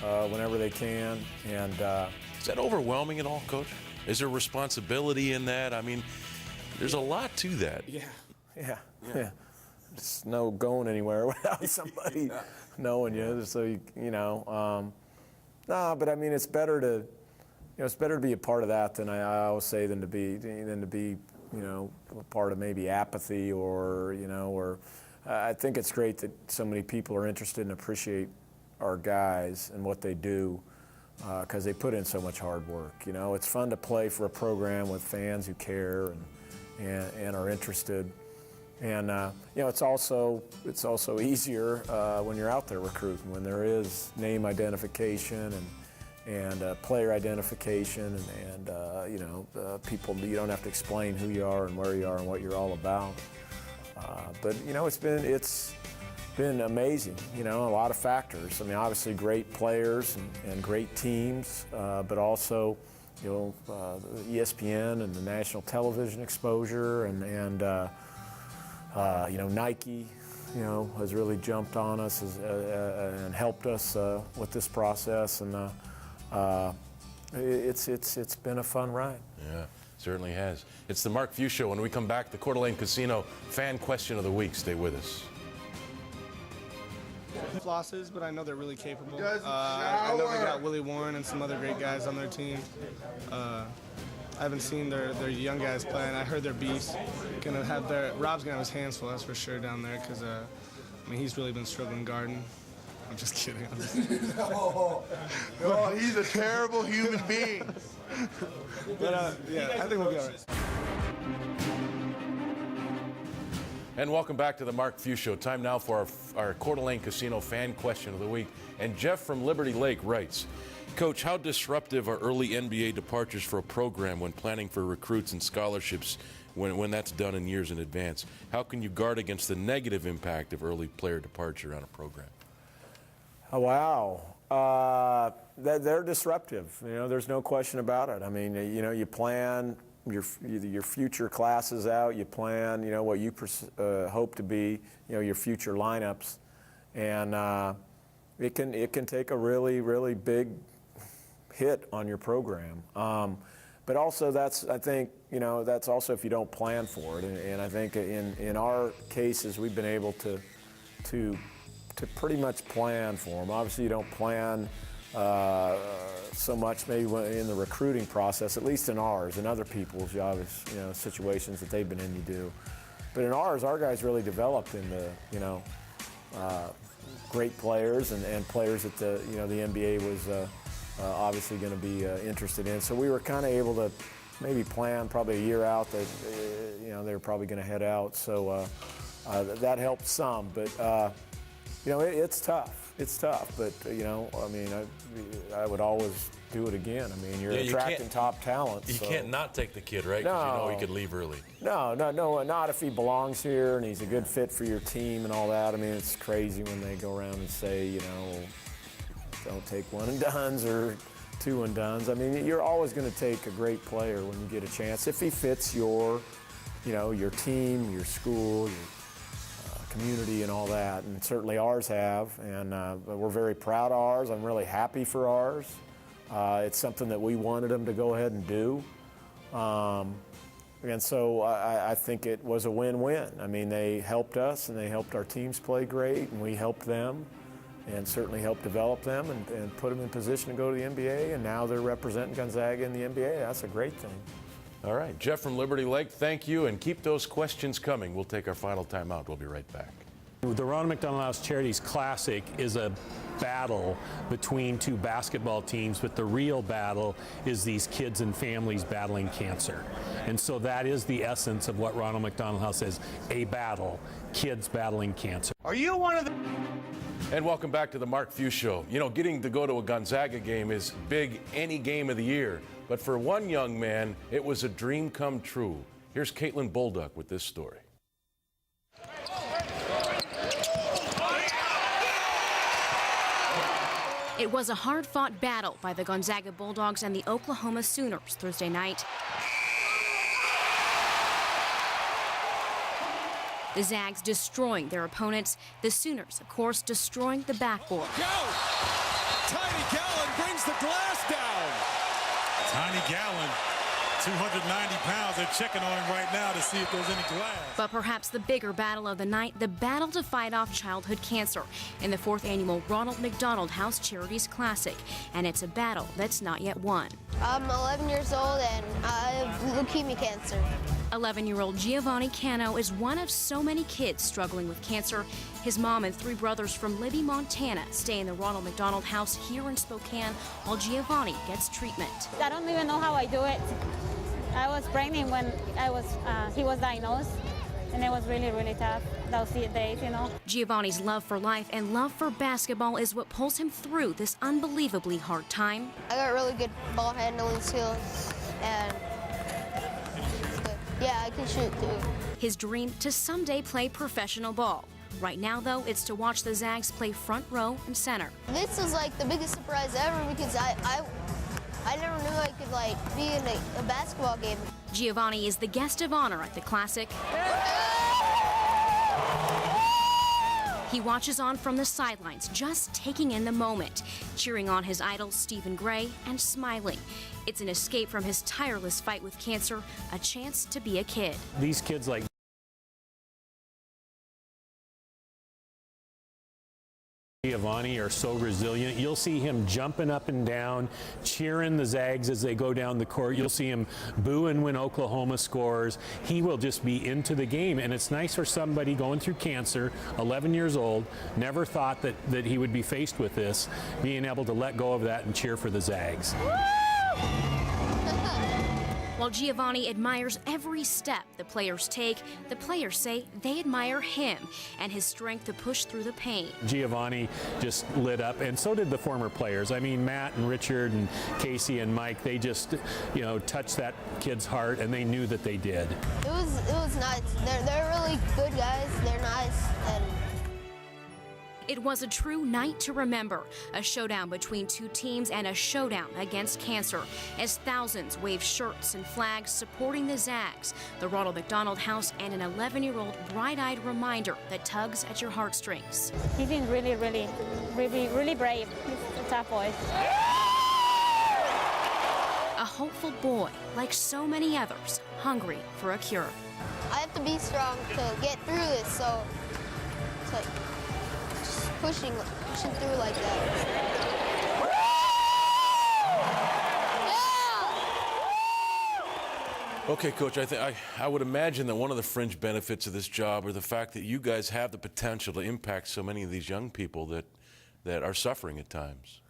whenever they can. And is that overwhelming at all, Coach? Is there responsibility in that? I mean, there's a lot to that. Yeah. There's no going anywhere without somebody knowing you. So you know, but I mean, it's better to be a part of that than I always say than to be a part of maybe apathy or I think it's great that so many people are interested and appreciate our guys and what they do because they put in so much hard work. You know, it's fun to play for a program with fans who care and are interested. And it's also easier when you're out there recruiting, when there is name identification and player identification and people, you don't have to explain who you are and where you are and what you're all about. But it's been amazing. A lot of factors. I mean, obviously great players and great teams, but also ESPN and the national television exposure and Nike, has really jumped on us and helped us with this process, and it's been a fun ride. Yeah, certainly has. It's the Mark Few Show. When we come back, the Coeur d'Alene Casino Fan Question of the Week. Stay with us. Losses, but I know they're really capable. I know they got Willie Warren and some other great guys on their team. I haven't seen their young guys play, and I heard they're beasts. Rob's gonna have his hands full, that's for sure, down there, because he's really been struggling guarding. I'm just kidding. No, he's a terrible human being. But I think we'll be all right. And welcome back to the Mark Few Show. Time now for our Coeur d'Alene Casino Fan Question of the Week. And Jeff from Liberty Lake writes, Coach, how disruptive are early NBA departures for a program when planning for recruits and scholarships when that's done in years in advance? How can you guard against the negative impact of early player departure on a program? Oh, wow. They're disruptive. There's no question about it. I mean, you plan your future classes out. You plan, what you hope to be, your future lineups, and it can take a really, really big hit on your program. But also that's also if you don't plan for it. And I think in our cases we've been able to pretty much plan for them. Obviously you don't plan so much maybe in the recruiting process, at least in ours. In other people's situations that they've been in, you do. But in ours, our guys really developed into great players and players that the NBA was obviously going to be interested in. So we were kind of able to maybe plan probably a year out that they were probably going to head out. So that helped some, but it's tough. It's tough, but I would always do it again. I mean, you're attracting top talent. You can't not take the kid, right? No, because he could leave early. No, not if he belongs here and he's a good fit for your team and all that. I mean, it's crazy when they go around and say, don't take one and dones or two and dones. I mean, you're always going to take a great player when you get a chance if he fits your team, your school, your community, and all that. And certainly ours have, and we're very proud of ours. I'm really happy for ours. It's something that we wanted them to go ahead and do. And so I think it was a win-win. I mean, they helped us and they helped our teams play great, and we helped them and certainly helped develop them and put them in position to go to the NBA, and now they're representing Gonzaga in the NBA. That's a great thing. All right, Jeff from Liberty Lake, thank you, and keep those questions coming. We'll take our final timeout. We'll be right back. The Ronald McDonald House Charities Classic is a battle between two basketball teams, but the real battle is these kids and families battling cancer. And so that is the essence of what Ronald McDonald House is, a battle, kids battling cancer. Are you one of the... And welcome back to the Mark Few Show. Getting to go to a Gonzaga game is big any game of the year. But for one young man, it was a dream come true. Here's Caitlin Bolduc with this story. It was a hard-fought battle by the Gonzaga Bulldogs and the Oklahoma Sooners Thursday night. The Zags destroying their opponents. The Sooners, of course, destroying the backboard. Go! Tiny the glass down. Tiny Gallon, 290 pounds. They're checking on him right now to see if there's any glass. But perhaps the bigger battle of the night, the battle to fight off childhood cancer in the 4th annual Ronald McDonald House Charities Classic. And it's a battle that's not yet won. I'm 11 years old and I have leukemia cancer. 11-year-old Giovanni Cano is one of so many kids struggling with cancer. His mom and 3 brothers from Libby, Montana stay in the Ronald McDonald House here in Spokane while Giovanni gets treatment. I don't even know how I do it. I was pregnant when he was diagnosed, and it was really, really tough those days, you know. Giovanni's love for life and love for basketball is what pulls him through this unbelievably hard time. I got really good ball handling skills, and yeah, I can shoot too. His dream to someday play professional ball. Right now, though, it's to watch the Zags play front row and center. This is like the biggest surprise ever because I never knew I could like be in a basketball game. Giovanni is the guest of honor at the Classic. He watches on from the sidelines, just taking in the moment, cheering on his idol Stephen Gray and smiling. It's an escape from his tireless fight with cancer, a chance to be a kid. These kids like Giovanni are so resilient. You'll see him jumping up and down, cheering the Zags as they go down the court. You'll see him booing when Oklahoma scores. He will just be into the game, and it's nice for somebody going through cancer, 11 years old, never thought that he would be faced with this, being able to let go of that and cheer for the Zags. While Giovanni admires every step the players take, the players say they admire him and his strength to push through the pain. Giovanni just lit up, and so did the former players. I mean, Matt and Richard and Casey and Mike, they just, touched that kid's heart, and they knew that they did. It was nice. They're really good guys. They're nice. And it was a true night to remember, a showdown between 2 teams and a showdown against cancer, as thousands waved shirts and flags supporting the Zags, the Ronald McDonald House, and an 11-year-old bright-eyed reminder that tugs at your heartstrings. He's been really, really, really, really brave. He's a tough boy. A hopeful boy, like so many others, hungry for a cure. I have to be strong to get through this, so it's like pushing through like that. Okay, Coach, I would imagine that one of the fringe benefits of this job are the fact that you guys have the potential to impact so many of these young people that are suffering at times.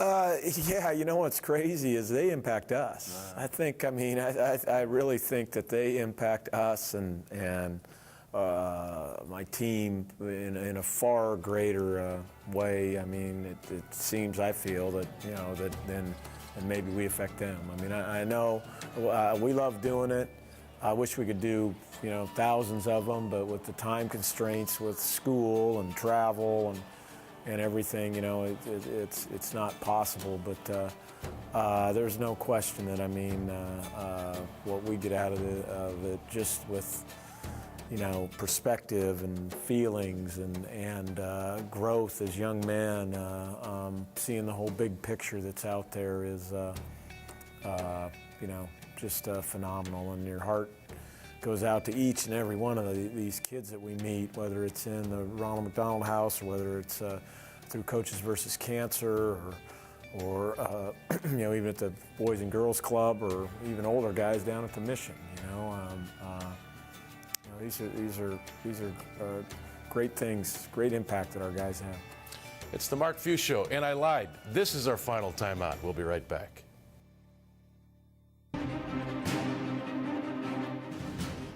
Yeah, what's crazy is they impact us. I really think that they impact us and my team in a far greater way. It seems, I feel that then maybe we affect them. I know we love doing it. I wish we could do thousands of them, but with the time constraints with school and travel and everything, it's not possible. But there's no question that what we get out of it just with perspective and feelings and growth as young men, seeing the whole big picture that's out there is, just phenomenal. And your heart goes out to each and every one of these kids that we meet, whether it's in the Ronald McDonald House or whether it's through Coaches versus Cancer or even at the Boys and Girls Club or even older guys down at the Mission. These are great things, great impact that our guys have. It's the Mark Few Show, and I lied. This is our final timeout. We'll be right back.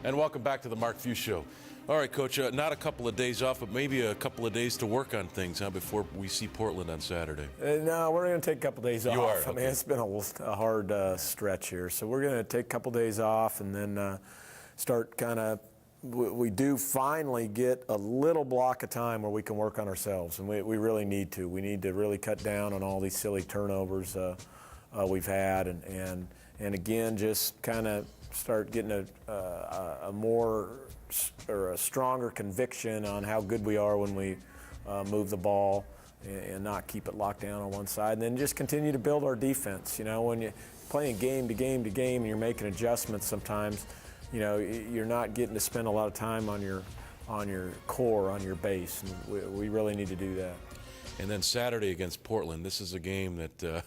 And welcome back to the Mark Few Show. All right, Coach, not a couple of days off, but maybe a couple of days to work on things before we see Portland on Saturday. No, we're going to take a couple of days off. You are? Okay. It's been a hard stretch here. So we're going to take a couple of days off and then start kind of. We do finally get a little block of time where we can work on ourselves, and we really need to. We need to really cut down on all these silly turnovers we've had, and again, just kind of start getting a more or a stronger conviction on how good we are when we move the ball, and not keep it locked down on one side, and then just continue to build our defense. You know, when you're playing game to game to game and you're making adjustments sometimes, you know, you're not getting to spend a lot of time on your core, on your base, and we really need to do that. And then Saturday against Portland, this is a game that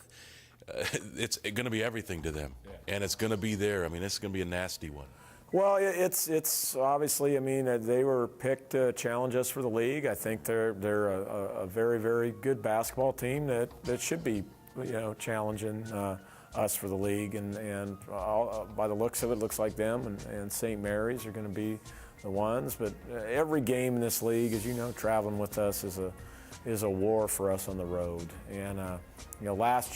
it's going to be everything to them, and it's going to be there. I mean, this is going to be a nasty one. Well, it's obviously, I mean, they were picked to challenge us for the league. I think they're a very, very good basketball team that should be, you know, challenging us for the league. And by the looks of it, looks like them and St. Mary's are going to be the ones. But every game in this league, as you know, traveling with us is a war for us on the road. And you know, last